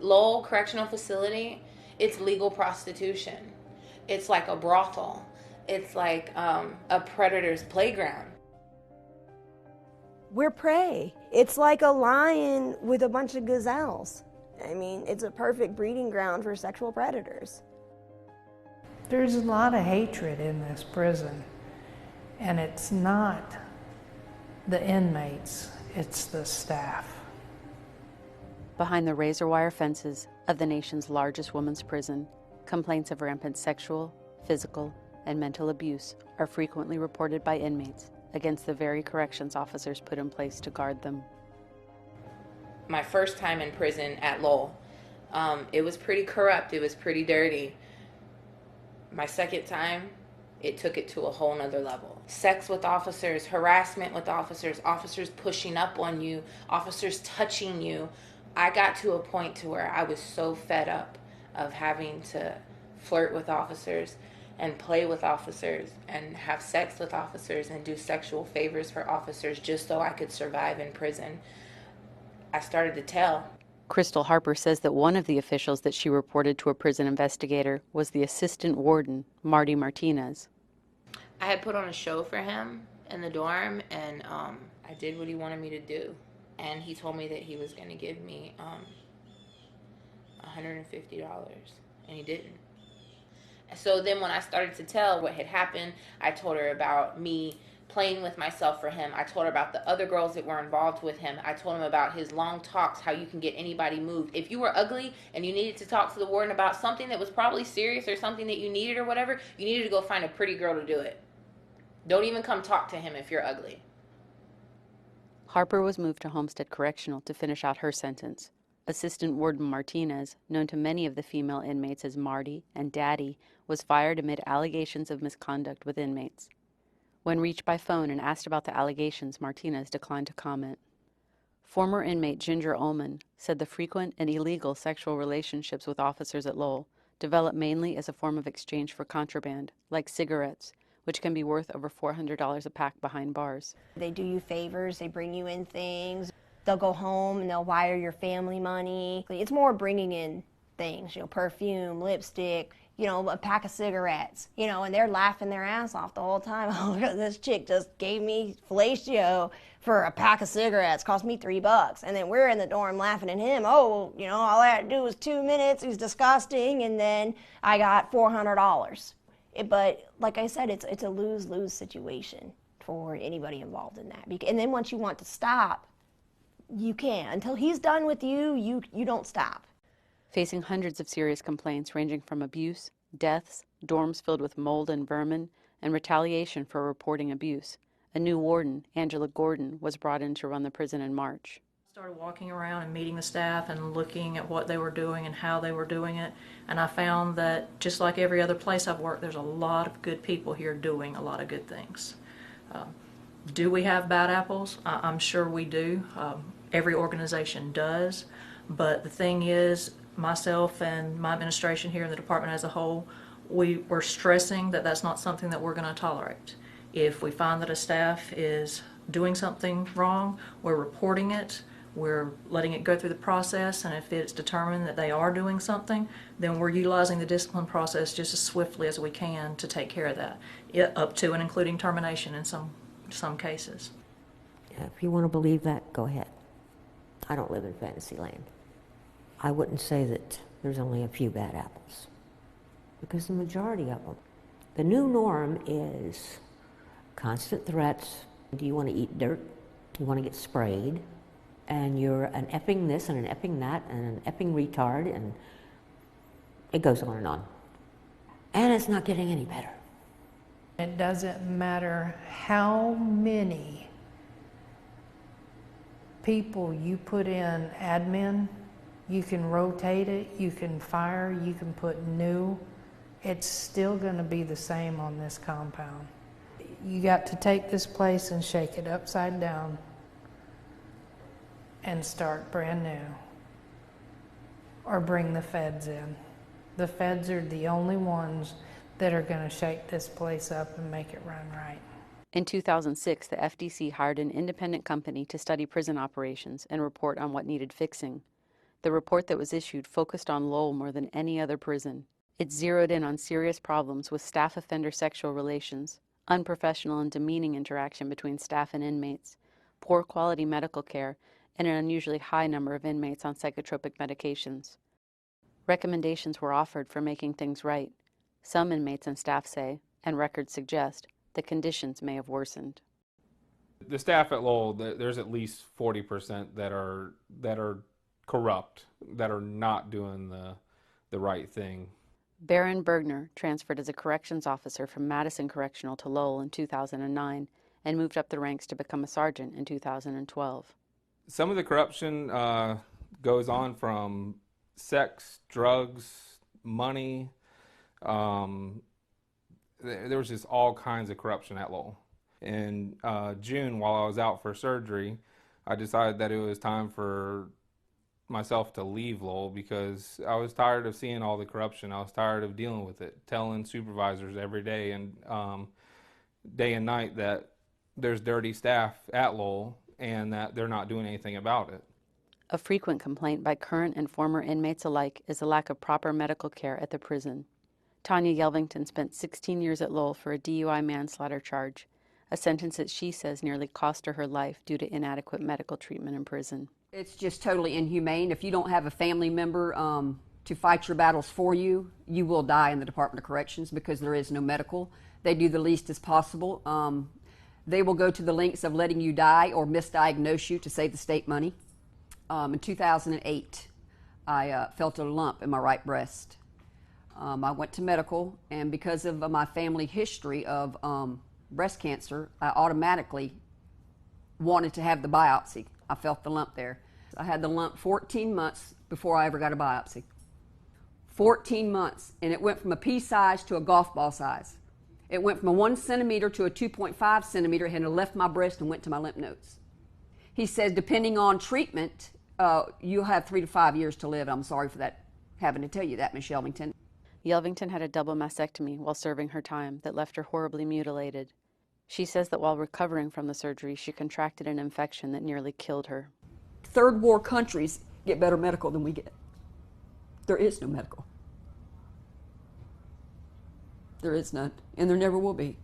Lowell Correctional Facility, it's legal prostitution. It's like a brothel. It's like a predator's playground. We're prey. It's like a lion with a bunch of gazelles. I mean, it's a perfect breeding ground for sexual predators. There's a lot of hatred in this prison, and it's not the inmates, it's the staff. Behind the razor wire fences of the nation's largest women's prison, complaints of rampant sexual, physical, and mental abuse are frequently reported by inmates against the very corrections officers put in place to guard them. My first time in prison at Lowell, it was pretty corrupt, it was pretty dirty. My second time, it took it to a whole nother level. Sex with officers, harassment with officers, officers pushing up on you, officers touching you. I got to a point to where I was so fed up of having to flirt with officers and play with officers and have sex with officers and do sexual favors for officers just so I could survive in prison. I started to tell. Crystal Harper says that one of the officials that she reported to a prison investigator was the assistant warden, Marty Martinez. I had put on a show for him in the dorm, and I did what he wanted me to do. And he told me that he was going to give me $150, and he didn't. So then when I started to tell what had happened, I told her about me playing with myself for him. I told her about the other girls that were involved with him. I told him about his long talks, how you can get anybody moved. If you were ugly and you needed to talk to the warden about something that was probably serious or something that you needed or whatever, you needed to go find a pretty girl to do it. Don't even come talk to him if you're ugly. Harper was moved to Homestead Correctional to finish out her sentence. Assistant Warden Martinez, known to many of the female inmates as Marty and Daddy, was fired amid allegations of misconduct with inmates. When reached by phone and asked about the allegations, Martinez declined to comment. Former inmate Ginger Ullman said the frequent and illegal sexual relationships with officers at Lowell developed mainly as a form of exchange for contraband, like cigarettes, which can be worth over $400 a pack behind bars. They do you favors, they bring you in things. They'll go home and they'll wire your family money. It's more bringing in things, perfume, lipstick, a pack of cigarettes, and they're laughing their ass off the whole time. Oh, this chick just gave me fellatio for a pack of cigarettes, cost me $3. And then we're in the dorm laughing at him. Oh, all I had to do was 2 minutes. It was disgusting. And then I got $400. But like I said, it's a lose-lose situation for anybody involved in that. And then once you want to stop, you can't. Until he's done with you, you don't stop. Facing hundreds of serious complaints ranging from abuse, deaths, dorms filled with mold and vermin, and retaliation for reporting abuse, a new warden, Angela Gordon, was brought in to run the prison in March. I started walking around and meeting the staff and looking at what they were doing and how they were doing it, and I found that just like every other place I've worked, there's a lot of good people here doing a lot of good things. Do we have bad apples? I'm sure we do. Every organization does, but the thing is, myself and my administration here in the department as a whole, we're stressing that that's not something that we're going to tolerate. If we find that a staff is doing something wrong, we're reporting it, we're letting it go through the process, and if it's determined that they are doing something, then we're utilizing the discipline process just as swiftly as we can to take care of that, up to and including termination in some cases. If you want to believe that, go ahead. I don't live in fantasy land. I wouldn't say that there's only a few bad apples, because the majority of them. The new norm is constant threats. Do you want to eat dirt? You want to get sprayed? And you're an effing this and an effing that and an effing retard, and it goes on and on. And it's not getting any better. It doesn't matter how many people you put in admin. You can rotate it, you can fire, you can put new. It's still going to be the same on this compound. You got to take this place and shake it upside down and start brand new. Or bring the feds in. The feds are the only ones that are going to shake this place up and make it run right. In 2006, the FDC hired an independent company to study prison operations and report on what needed fixing. The report that was issued focused on Lowell more than any other prison. It zeroed in on serious problems with staff offender sexual relations, unprofessional and demeaning interaction between staff and inmates, poor quality medical care, and an unusually high number of inmates on psychotropic medications. Recommendations were offered for making things right. Some inmates and staff say, and records suggest, the conditions may have worsened. The staff at Lowell, there's at least 40% that are corrupt, that are not doing the right thing. Baron Bergner transferred as a corrections officer from Madison Correctional to Lowell in 2009 and moved up the ranks to become a sergeant in 2012. Some of the corruption goes on from sex, drugs, money. There was just all kinds of corruption at Lowell. In June, while I was out for surgery, I decided that it was time for myself to leave Lowell because I was tired of seeing all the corruption. I was tired of dealing with it, telling supervisors every day and day and night that there's dirty staff at Lowell and that they're not doing anything about it. A frequent complaint by current and former inmates alike is the lack of proper medical care at the prison. Tanya Yelvington spent 16 years at Lowell for a DUI manslaughter charge, a sentence that she says nearly cost her life due to inadequate medical treatment in prison. It's just totally inhumane. If you don't have a family member to fight your battles for you, you will die in the Department of Corrections because there is no medical. They do the least as possible. They will go to the lengths of letting you die or misdiagnose you to save the state money. In 2008, I felt a lump in my right breast. I went to medical, and because of my family history of breast cancer, I automatically wanted to have the biopsy. I felt the lump there. I had the lump 14 months before I ever got a biopsy. 14 months, and it went from a pea size to a golf ball size. It went from a 1 centimeter to a 2.5 centimeter, and it left my breast and went to my lymph nodes. He says, depending on treatment, you'll have 3 to 5 years to live. I'm sorry for that, having to tell you that, Ms. Yelvington. Yelvington had a double mastectomy while serving her time that left her horribly mutilated. She says that while recovering from the surgery, she contracted an infection that nearly killed her. Third world countries get better medical than we get. There is no medical. There is none, and there never will be,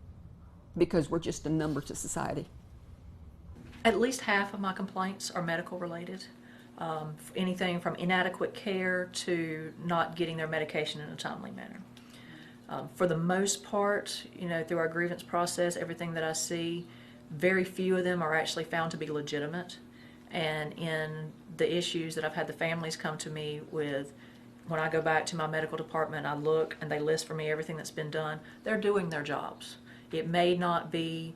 because we're just a number to society. At least half of my complaints are medical related. Anything from inadequate care to not getting their medication in a timely manner. For the most part, through our grievance process, everything that I see, very few of them are actually found to be legitimate. And in the issues that I've had the families come to me with, when I go back to my medical department, I look and they list for me everything that's been done. They're doing their jobs. It may not be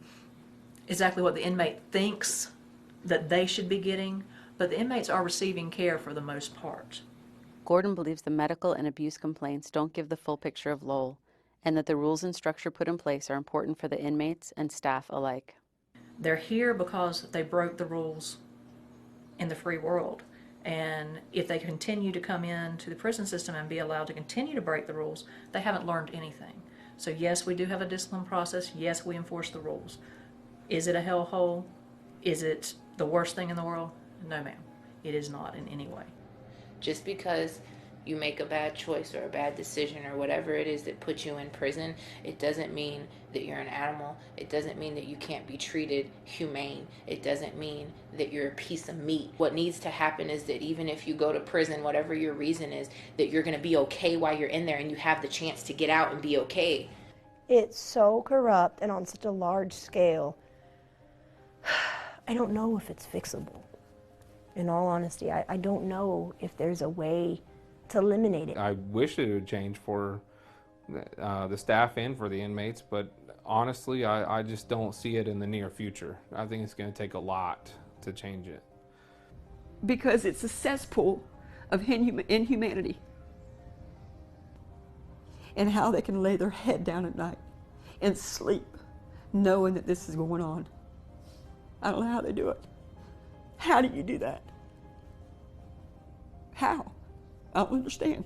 exactly what the inmate thinks that they should be getting, but the inmates are receiving care for the most part. Gordon believes the medical and abuse complaints don't give the full picture of Lowell, and that the rules and structure put in place are important for the inmates and staff alike. They're here because they broke the rules in the free world. And if they continue to come into the prison system and be allowed to continue to break the rules, they haven't learned anything. So yes, we do have a discipline process. Yes, we enforce the rules. Is it a hellhole? Is it the worst thing in the world? No, ma'am. It is not in any way. Just because you make a bad choice or a bad decision or whatever it is that puts you in prison, it doesn't mean that you're an animal. It doesn't mean that you can't be treated humane. It doesn't mean that you're a piece of meat. What needs to happen is that even if you go to prison, whatever your reason is, that you're going to be okay while you're in there and you have the chance to get out and be okay. It's so corrupt and on such a large scale. I don't know if it's fixable. In all honesty, I don't know if there's a way to eliminate it. I wish it would change for the staff and for the inmates, but honestly, I just don't see it in the near future. I think it's going to take a lot to change it. Because it's a cesspool of inhumanity. And how they can lay their head down at night and sleep knowing that this is going on. I don't know how they do it. How do you do that? How? I don't understand.